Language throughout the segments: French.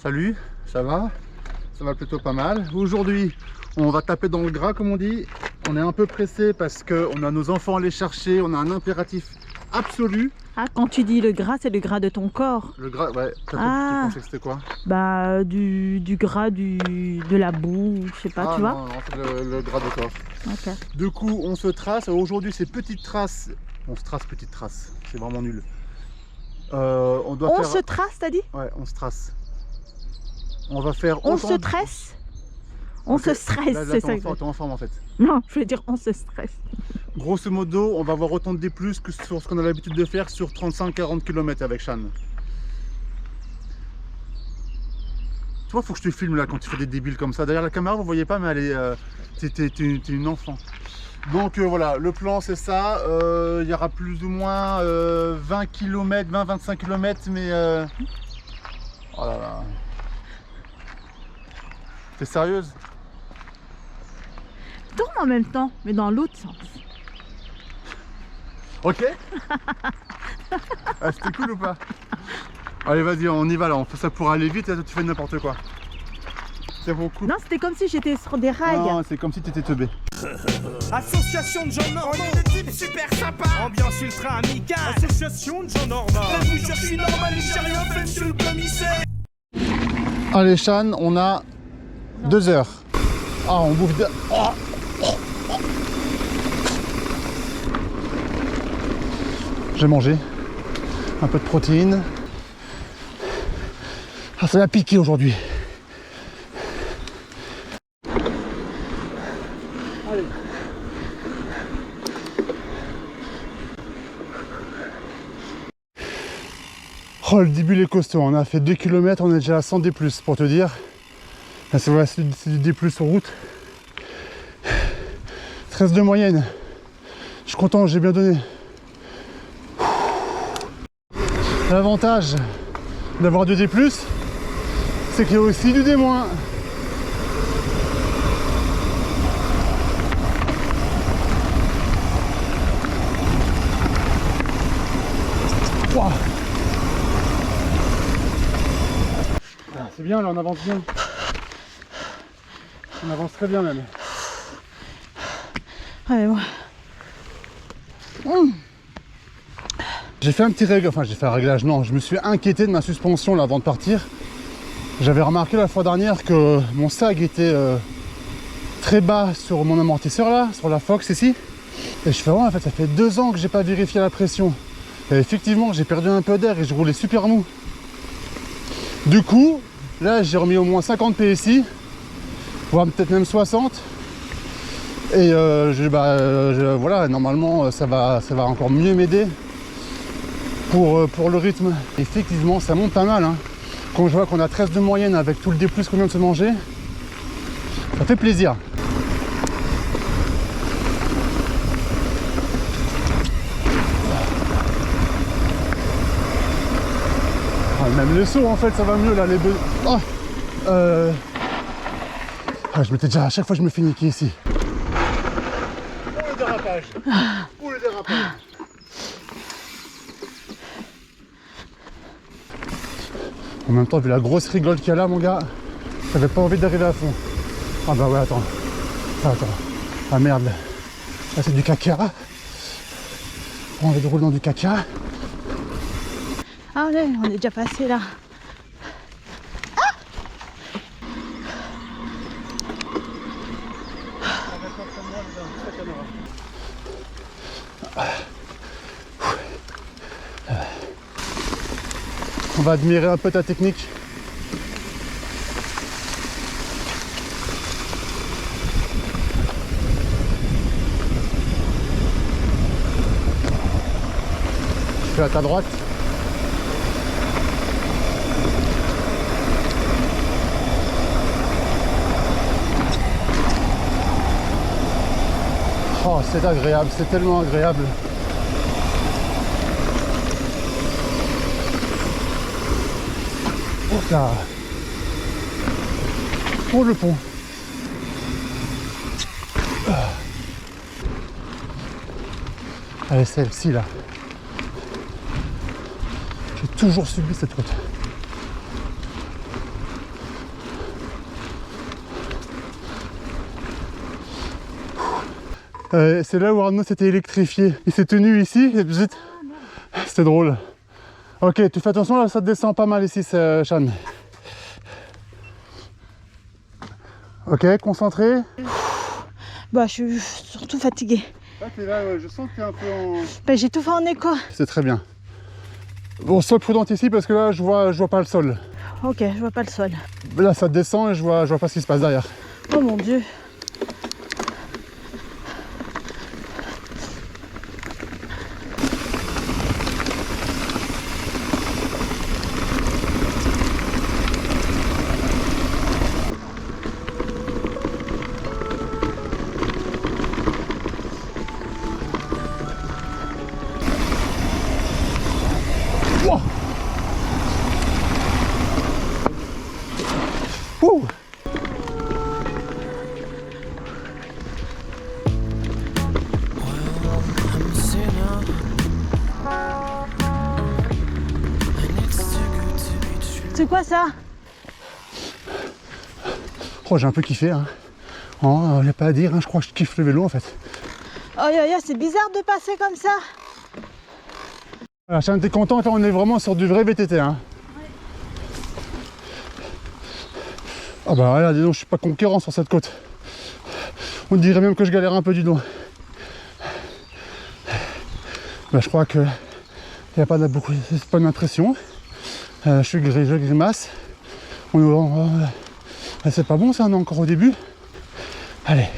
Salut, ça va? Ça va plutôt pas mal. Aujourd'hui, on va taper dans le gras comme on dit. On est un peu pressé parce qu'on a nos enfants à aller chercher, on a un impératif absolu. Ah, quand tu dis le gras, c'est le gras de ton corps. Le gras, ouais, tu pensais que c'était quoi? Bah, du gras, de la boue, je sais pas, tu vois. Non, c'est le gras de corps. Ok. Du coup, on se trace. Aujourd'hui, c'est petite trace. On se trace petite trace. C'est vraiment nul. On Se trace, t'as dit? Ouais, on se trace. On va faire. On se stresse? On se stresse, là, c'est ça. T'es en forme en fait. Non, je veux dire on se stresse. Grosso modo, on va avoir autant de D+, que sur ce qu'on a l'habitude de faire sur 35-40 km avec Shan. Tu vois, faut que je te filme là quand tu fais des débiles comme ça. Derrière la caméra, vous voyez pas, mais elle est. T'es une enfant. Donc voilà, le plan c'est ça. Il y aura plus ou moins 20 km, 20-25 km, mais. Oh là là. T'es sérieuse? Tourne en même temps, mais dans l'autre sens. Ok. Ah, c'était cool ou pas? Allez, vas-y, on y va là. On fait ça pour aller vite et là, tu fais n'importe quoi. C'est beaucoup. Non, c'était comme si j'étais sur des rails. Non, c'est comme si t'étais teubé. Association de gens normaux. On est des types super sympas. Ambiance ultra amicale. Association de gens normaux. Vous cherchez normal, les chariots, fait monsieur le commissaire. Allez, Shan, on a 2 heures. Ah, on bouffe de. Oh. J'ai mangé un peu de protéines. Ah, ça va piquer aujourd'hui. Allez. Oh, le début il est costaud. On a fait 2 km, on est déjà à 100 D+, pour te dire. Là, c'est du D+, sur route. 13 de moyenne. Je suis content, j'ai bien donné. L'avantage d'avoir du D+, c'est qu'il y a aussi du D-. Wow. C'est bien, là on avance bien. On avance très bien même. Ouais, ouais. J'ai fait un petit réglage, enfin j'ai fait un réglage, non, je me suis inquiété de ma suspension là avant de partir. J'avais remarqué la fois dernière que mon sag était très bas sur mon amortisseur là, sur la Fox ici. Et je fais ouais, en fait ça fait 2 ans que j'ai pas vérifié la pression. Et effectivement j'ai perdu un peu d'air et je roulais super mou. Du coup, là j'ai remis au moins 50 PSI, voire peut-être même 60. Et voilà, normalement ça va encore mieux m'aider pour le rythme. Effectivement ça monte pas mal, hein. Quand je vois qu'on a 13 de moyenne avec tout le D+ qu'on vient de se manger, ça fait plaisir. Ah, même les sauts en fait ça va mieux là, les deux. Oh ah, je m'étais déjà, à chaque fois je me fais niquer ici. Pour le dérapage. Pour le dérapage. En même temps, vu la grosse rigole qu'il y a là, mon gars, j'avais pas envie d'arriver à fond. Ah bah ouais, attends. Ah merde. Là, c'est du caca. On va rouler dans du caca. Allez, on est déjà passé là. On va admirer un peu ta technique. Je fais à ta droite. Oh, c'est agréable, c'est tellement agréable. Oh là. Pour le pont. Allez, celle-ci là. J'ai toujours subi cette route. C'est là où Arnaud s'était électrifié. Il s'est tenu ici et zut. C'était drôle. Ok, tu fais attention là, ça descend pas mal ici, Chan. Ok, concentré. Bah, je suis surtout fatiguée. Là, t'es là, ouais, je sens que t'es un peu en... Bah, j'ai tout fait en écho. C'est très bien. Bon, sois prudente ici parce que là, je vois pas le sol. Ok, je vois pas le sol. Là, ça descend et je vois pas ce qui se passe derrière. Oh mon Dieu. Wow. Ouh. C'est quoi ça? Oh, j'ai un peu kiffé, hein. Oh, y a pas à dire, hein. Je crois que je kiffe le vélo en fait. Oh c'est bizarre de passer comme ça. Voilà, Chan, t'es content, on est vraiment sur du vrai VTT, hein. Ah bah voilà, dis donc, je suis pas conquérant sur cette côte. On dirait même que je galère un peu du dos. Bah, je crois que il n'y a pas beaucoup, c'est pas une impression. Je grimace. C'est pas bon ça, on est encore au début. Allez,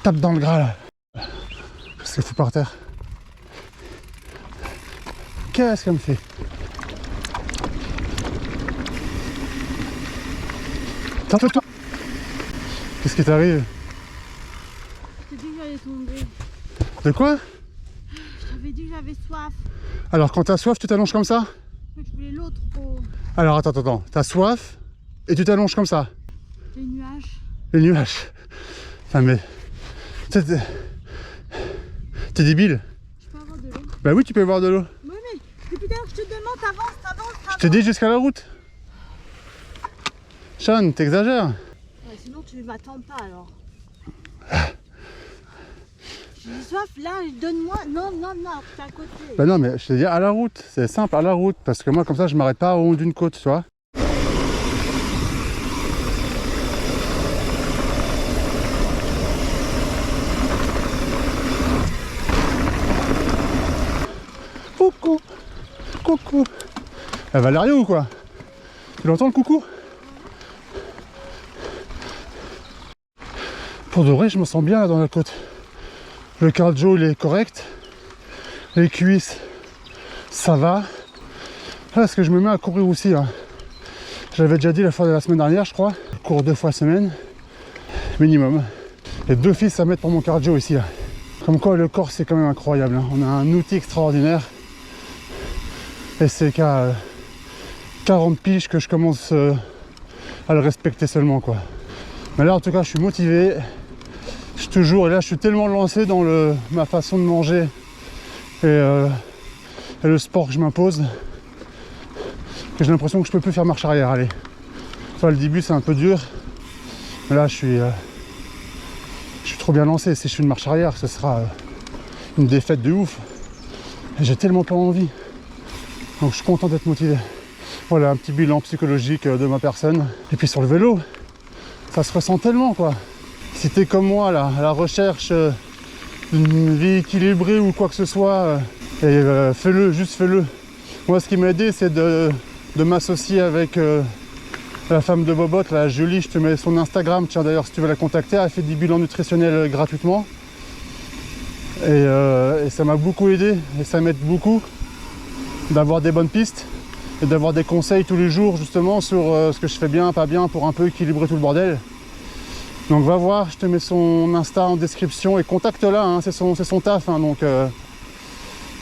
tape dans le gras là. Qu'est-ce qu'elle fout par terre? Qu'est-ce qu'elle me fait? Toi. Qu'est-ce qui t'arrive? Je t'ai dit que j'allais tomber. De quoi? Je t'avais dit que j'avais soif. Alors quand t'as soif, tu t'allonges comme ça? Je voulais l'eau trop. Alors attends, t'as soif et tu t'allonges comme ça? Les nuages. Les nuages. Enfin mais... T'es débile? Je peux avoir de l'eau? Bah oui, tu peux avoir de l'eau. Oui mais depuis l'heure je te demande, t'avances. Je te dis jusqu'à la route. Sean, t'exagères. Ouais, sinon tu m'attends pas alors. J'ai soif là, donne-moi. Non, t'es à côté. Bah non, mais je te dis à la route, c'est simple, à la route, parce que moi comme ça je m'arrête pas au haut d'une côte, tu vois. Coucou. Elle va l'arrière ou quoi? Tu l'entends le coucou? Pour de vrai, je me sens bien là dans la côte. Le cardio il est correct. Les cuisses, ça va. Là, est-ce que je me mets à courir aussi hein. Je l'avais déjà dit la fois de la semaine dernière, je crois. Je cours 2 fois semaine, minimum. Et 2 fils à mettre pour mon cardio ici. Là. Comme quoi, le corps, c'est quand même incroyable. Hein. On a un outil extraordinaire. Et c'est qu'à 40 piges que je commence à le respecter seulement, quoi. Mais là, en tout cas, je suis motivé. Je te jure, et là, je suis tellement lancé dans ma façon de manger et le sport que je m'impose que j'ai l'impression que je peux plus faire marche arrière. Allez, enfin, le début c'est un peu dur, mais là je suis trop bien lancé. Si je fais une marche arrière, ce sera une défaite de ouf. Et j'ai tellement pas envie, donc je suis content d'être motivé. Voilà un petit bilan psychologique de ma personne. Et puis sur le vélo, ça se ressent tellement quoi. Si t'es comme moi là, à la recherche d'une vie équilibrée ou quoi que ce soit, fais-le, juste fais-le. Moi ce qui m'a aidé c'est de m'associer avec la femme de Bobot, la Julie, je te mets son Instagram, tiens d'ailleurs si tu veux la contacter, elle fait des bilans nutritionnels gratuitement. Et ça m'a beaucoup aidé et ça m'aide beaucoup d'avoir des bonnes pistes et d'avoir des conseils tous les jours justement sur ce que je fais bien, pas bien pour un peu équilibrer tout le bordel. Donc va voir, je te mets son Insta en description et contacte-la, hein, c'est son taf. Hein, donc,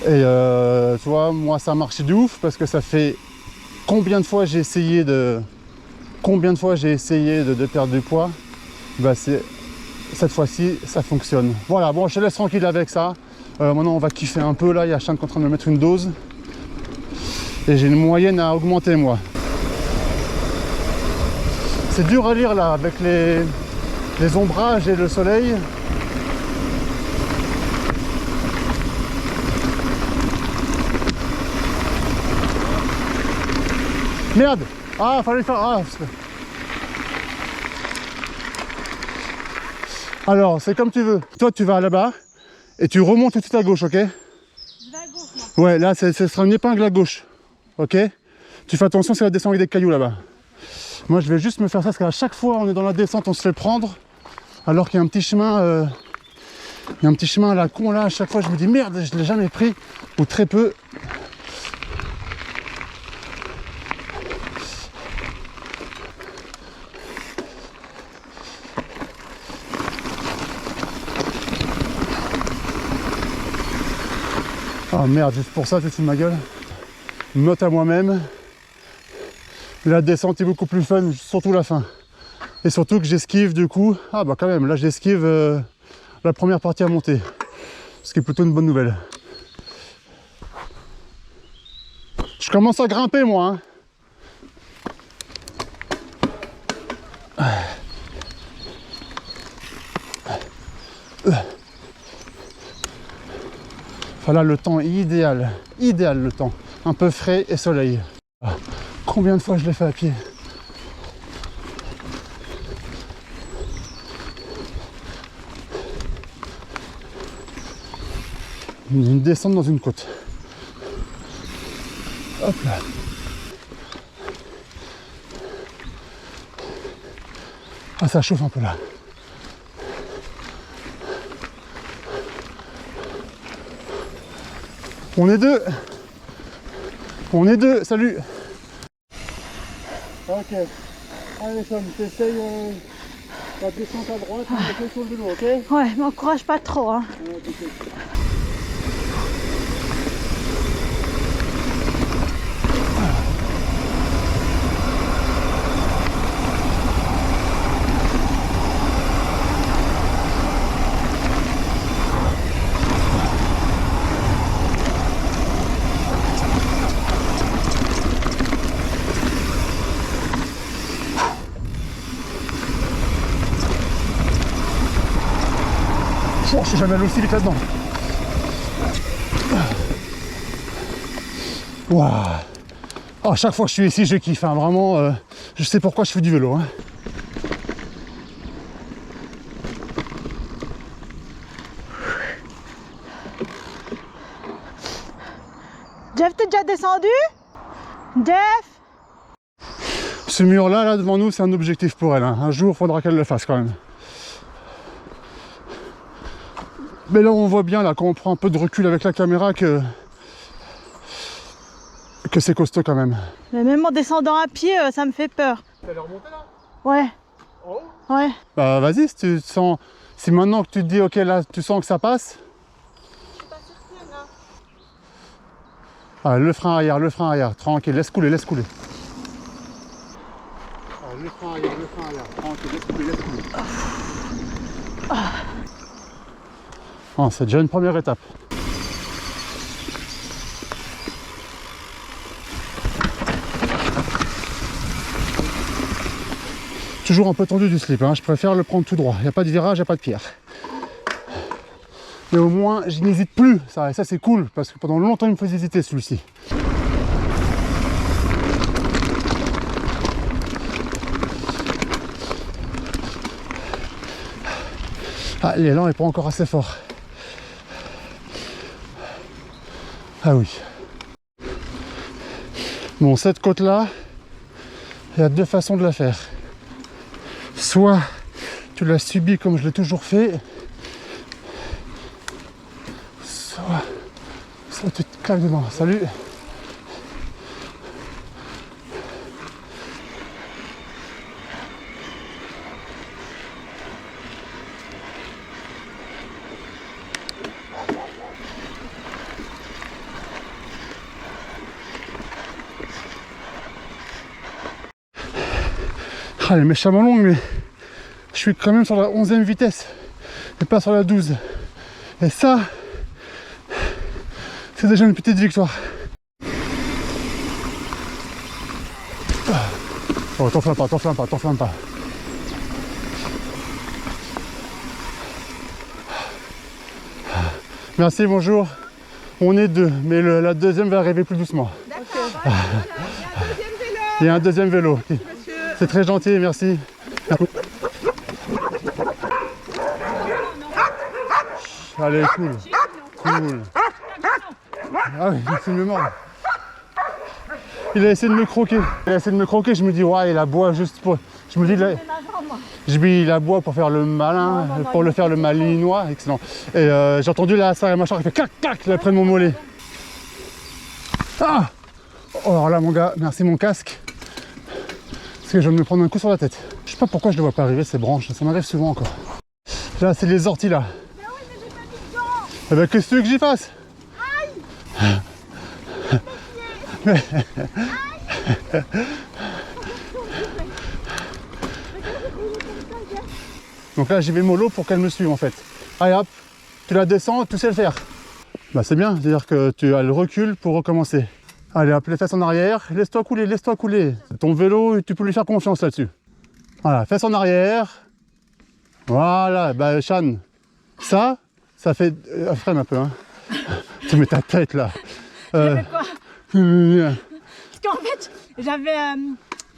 tu vois, moi ça a marché de ouf parce que ça fait combien de fois j'ai essayé de perdre du poids. Bah cette fois-ci ça fonctionne. Voilà, bon je te laisse tranquille avec ça. Maintenant on va kiffer un peu là, il y a Chan qui est en train de me mettre une dose. Et j'ai une moyenne à augmenter moi. C'est dur à lire là avec les ombrages et le soleil. Merde. Ah, fallait faire... Ah. Alors, c'est comme tu veux. Toi, tu vas là-bas et tu remontes tout de suite à gauche, ok? Je vais à gauche, moi. Ouais, là, ce sera une épingle à gauche, ok? Tu fais attention, c'est la descente avec des cailloux là-bas. Moi, je vais juste me faire ça parce qu'à chaque fois, on est dans la descente, on se fait prendre. Alors qu'il y a un petit chemin... Il y a un petit chemin à la con là, à chaque fois je me dis merde, je ne l'ai jamais pris, ou très peu. Oh merde, juste pour ça, tu te fous de ma gueule. Note à moi-même, la descente est beaucoup plus fun, surtout la fin. Et surtout que j'esquive du coup, ah bah quand même, là j'esquive la première partie à monter. Ce qui est plutôt une bonne nouvelle. Je commence à grimper moi. Voilà le temps idéal. Idéal le temps. Un peu frais et soleil. Combien de fois je l'ai fait à pied? Une descente dans une côte. Hop là. Ah, ça chauffe un peu là. On est deux. On est deux, salut. Ok. Allez Sam, t'essayes la descente à droite, on est sur le vélo, ok? Ouais, m'encourage pas trop, hein. Oh, je suis jamais allé aussi vite là-dedans. Waouh. Oh, à chaque fois que je suis ici, je kiffe. Hein. Vraiment, je sais pourquoi je fais du vélo. Hein. Jeff, t'es déjà descendu? Jeff? Ce mur-là, là, devant nous, c'est un objectif pour elle. Hein. Un jour, il faudra qu'elle le fasse quand même. Mais là, on voit bien, là, quand on prend un peu de recul avec la caméra, que c'est costaud quand même. Mais même en descendant à pied, ça me fait peur. Tu allais remonter là? Ouais. Oh. Ouais. Bah vas-y, si tu sens... Si maintenant que tu te dis, ok, là, tu sens que ça passe. Je suis pas certaine, hein. Ah, le frein arrière, tranquille, laisse couler, laisse couler. Ah, le frein arrière, tranquille, laisse couler, laisse couler. Oh, c'est déjà une première étape. Toujours un peu tendu du slip, hein. Je préfère le prendre tout droit. Il n'y a pas de virage, il n'y a pas de pierre. Mais au moins, je n'hésite plus. Ça c'est cool, parce que pendant longtemps, il me faisait hésiter celui-ci. Ah, l'élan n'est pas encore assez fort. Ah oui. Bon, cette côte-là, il y a deux façons de la faire. Soit tu la subis comme je l'ai toujours fait, soit tu te claques dedans. Salut. Ah, elle est méchamment longue, mais je suis quand même sur la 11e vitesse et pas sur la 12. Et ça, c'est déjà une petite victoire. Oh, t'enflamme pas, t'enflamme pas, t'enflamme pas. Merci, bonjour. On est deux, mais la deuxième va arriver plus doucement. D'accord, voilà, il y a un deuxième vélo. Il y a un deuxième vélo. C'est très gentil, merci. Allez, cool. Cool. Ah oui, il me mord. Il a essayé de me croquer. Je me dis, ouais, il aboie juste pour. Je me dis, il aboie pour faire le malin, pour le faire le malinois. Excellent. Et j'ai entendu la ça et machin, il fait clac, clac, il a pris mon mollet. Ah! Oh, alors là, mon gars, merci mon casque. Parce que je viens de me prendre un coup sur la tête. Je sais pas pourquoi je ne vois pas arriver ces branches, ça m'arrive souvent encore. Là, c'est les orties là. Mais oui, mais j'ai pas mis dedans. Eh ben, qu'est-ce que tu veux que j'y fasse? Donc là, j'y vais mollo pour qu'elle me suive en fait. Allez hop, tu la descends, tu sais le faire. Bah c'est bien, c'est-à-dire que tu as le recul pour recommencer. Allez hop, les fesses en arrière, laisse-toi couler, laisse-toi couler. Ton vélo, tu peux lui faire confiance là-dessus. Voilà, fesses en arrière. Voilà, bah Chan, ça fait... freine un peu, hein. Tu mets ta tête là. J'avais quoi? Parce qu'en fait, j'avais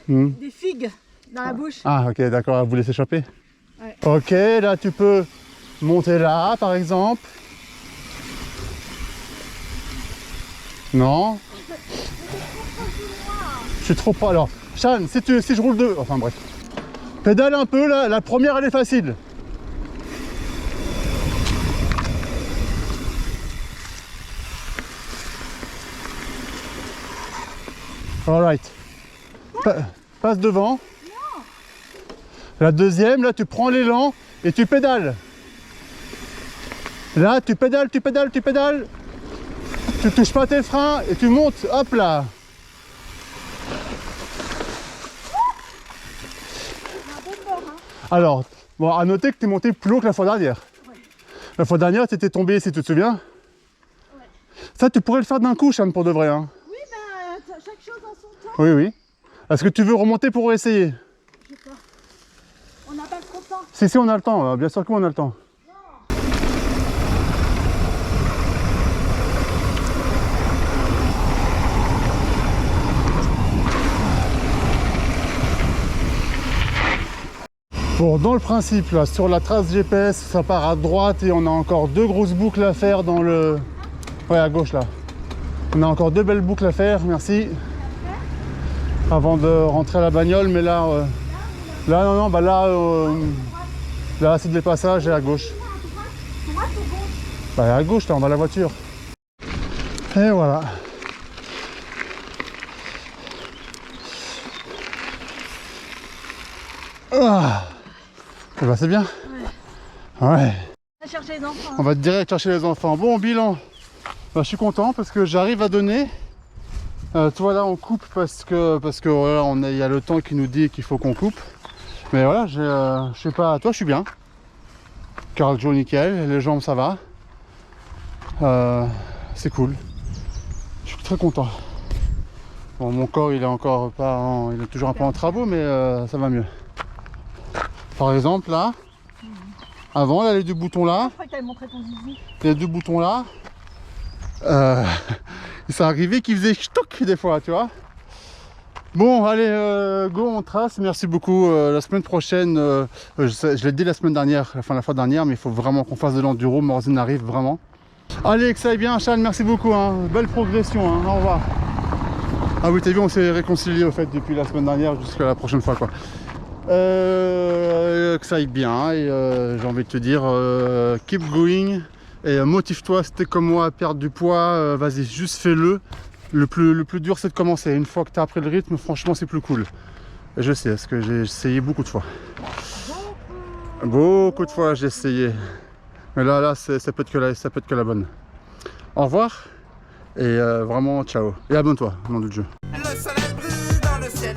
des figues dans la bouche. Ah ok, d'accord, vous laissez choper. Ouais. Ok, là tu peux monter là par exemple. Non. Je suis trop pas. Alors, Chan, si je roule deux. Enfin bref. Pédale un peu là, la première elle est facile. Alright. Passe devant. Non. La deuxième, là tu prends l'élan et tu pédales. Là tu pédales, tu pédales, tu pédales. Tu touches pas tes freins et tu montes, hop là. Alors, bon, à noter que tu es monté plus haut que la fois dernière. Ouais. La fois dernière, tu étais tombé, si tu te souviens. Ouais. Ça, tu pourrais le faire d'un coup, Chan, pour de vrai. Hein. Oui, ben, chaque chose en son temps. Oui, oui. Est-ce que tu veux remonter pour essayer? Je sais pas. On n'a pas trop de temps. Si, on a le temps. Bien sûr qu'on a le temps. Bon, dans le principe, là, sur la trace GPS, ça part à droite et on a encore deux grosses boucles à faire dans le... Ouais, à gauche, là. On a encore deux belles boucles à faire, merci. Avant de rentrer à la bagnole, mais là... Là, non, bah là... Là, c'est des passages et à gauche. Bah, à gauche, là, on va à la voiture. Et voilà. Ah. Eh ben, c'est bien. Ouais. Ouais. On va chercher les enfants. On va direct chercher les enfants. Bon, bilan. Ben, je suis content parce que j'arrive à donner. Tu vois là, on coupe parce que voilà, il y a le temps qui nous dit qu'il faut qu'on coupe. Mais voilà, je sais pas. Toi, je suis bien. Cardio nickel. Les jambes, ça va. C'est cool. Je suis très content. Bon, mon corps, il est encore pas, il est toujours un peu en travaux, mais ça va mieux. Par exemple, là, avant, là, les deux boutons là, Je crois que tu avais montré ton zizi. les deux boutons là, il s'est arrivé qu'ils faisaient stock des fois, tu vois. Bon, allez, go, on trace. Merci beaucoup. La semaine prochaine, je l'ai dit la semaine dernière, enfin la fois dernière, mais il faut vraiment qu'on fasse de l'enduro. Morzine arrive vraiment. Allez, que ça aille bien, Chan, merci beaucoup. Hein. Belle progression, hein. Au revoir. Ah oui, t'as vu, on s'est réconcilié au fait depuis la semaine dernière jusqu'à la prochaine fois, quoi. Que ça aille bien et j'ai envie de te dire keep going et motive-toi. Si t'es comme moi à perdre du poids, vas-y, juste fais-le. Le plus dur, c'est de commencer. Une fois que tu as appris le rythme, franchement, c'est plus cool. Et je sais, parce que j'ai essayé beaucoup de fois. Beaucoup de fois, j'ai essayé. Mais là, ça peut être que la bonne. Au revoir et vraiment, ciao. Et abonne-toi, nom de Dieu. Le soleil brille dans le ciel.